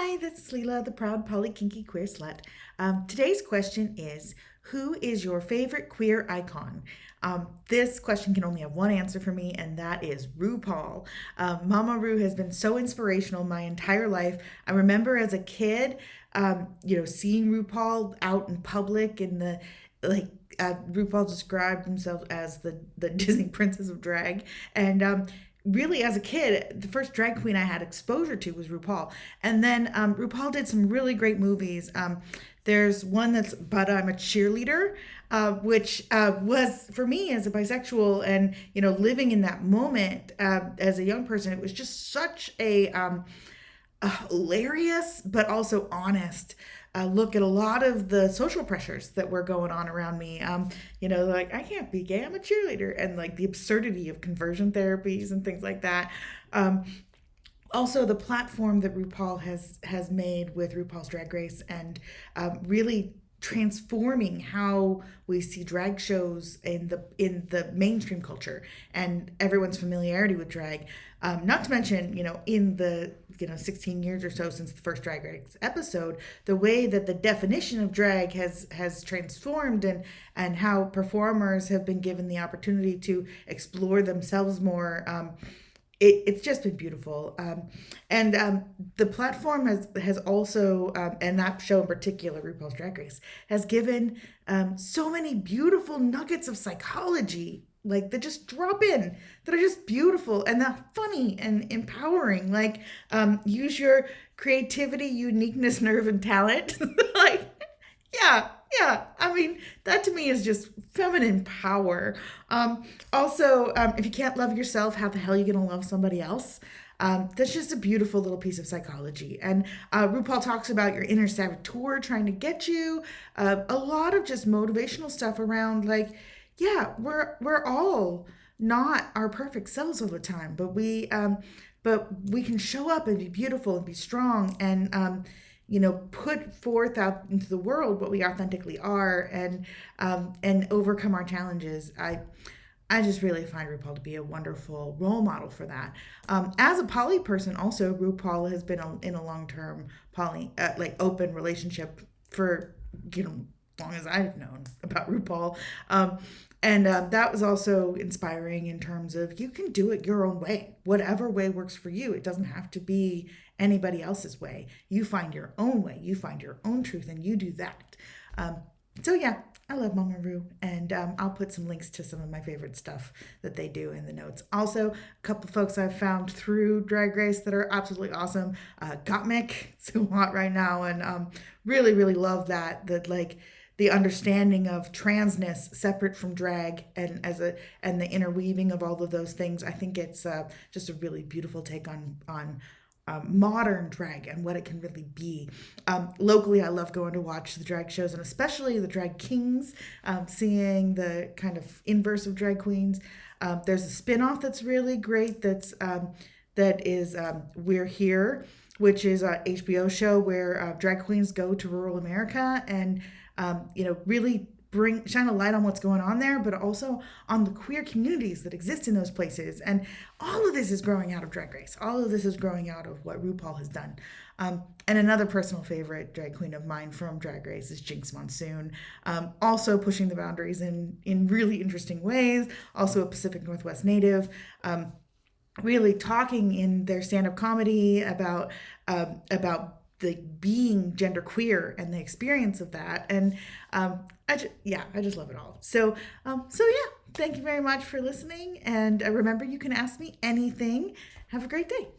Hi, this is Leela, the proud poly kinky queer slut. Today's question is, who is your favorite queer icon? This question can only have one answer for me, and that is RuPaul. Mama Ru has been so inspirational my entire life. I remember as a kid, seeing RuPaul out in public in the like. RuPaul described himself as the Disney princess of drag, and really as a kid the first drag queen I had exposure to was RuPaul. And then RuPaul did some really great movies. There's one that's But I'm a Cheerleader, which was for me as a bisexual and living in that moment as a young person. It was just such a hilarious but also honest look at a lot of the social pressures that were going on around me. Like, I can't be gay, I'm a cheerleader, and like the absurdity of conversion therapies and things like that. Also, the platform that RuPaul has made with RuPaul's Drag Race, and really transforming how we see drag shows in the mainstream culture and everyone's familiarity with drag. Not to mention, in the 16 years or so since the first Drag Race episode, the way that the definition of drag has transformed, and how performers have been given the opportunity to explore themselves more. It's just been beautiful. And the platform has also, and that show in particular, RuPaul's Drag Race, has given so many beautiful nuggets of psychology, like that just drop in, that are just beautiful and that funny and empowering. Like, use your creativity, uniqueness, nerve, and talent. Like, yeah, yeah. I mean, that to me is just feminine power. Also, if you can't love yourself, how the hell are you gonna love somebody else? That's just a beautiful little piece of psychology. And RuPaul talks about your inner saboteur trying to get you. A lot of just motivational stuff around, like, yeah, we're all not our perfect selves all the time, but we can show up and be beautiful and be strong, and put forth out into the world what we authentically are, and overcome our challenges. I just really find RuPaul to be a wonderful role model for that. As a poly person, also RuPaul has been in a long term poly, open relationship for long as I've known about RuPaul. And that was also inspiring in terms of, you can do it your own way, whatever way works for you. It doesn't have to be anybody else's way. You find your own way, you find your own truth, and you do that. So yeah, I love Mama Ru, and I'll put some links to some of my favorite stuff that they do in the notes. Also, a couple of folks I've found through Drag Race that are absolutely awesome. Gottmik, so hot right now, and really, really love that like the understanding of transness separate from drag, and the interweaving of all of those things. I think it's just a really beautiful take on modern drag and what it can really be. Locally, I love going to watch the drag shows, and especially the drag kings, seeing the kind of inverse of drag queens. There's a spin-off that's really great, that is We're Here, which is a HBO show where drag queens go to rural America, and really shine a light on what's going on there, but also on the queer communities that exist in those places. And all of this is growing out of Drag Race. All of this is growing out of what RuPaul has done. And another personal favorite drag queen of mine from Drag Race is Jinx Monsoon. Also pushing the boundaries in really interesting ways. Also a Pacific Northwest native. Really talking in their stand-up comedy about the being genderqueer and the experience of that. And I just love it all. So yeah, thank you very much for listening. And remember, you can ask me anything. Have a great day.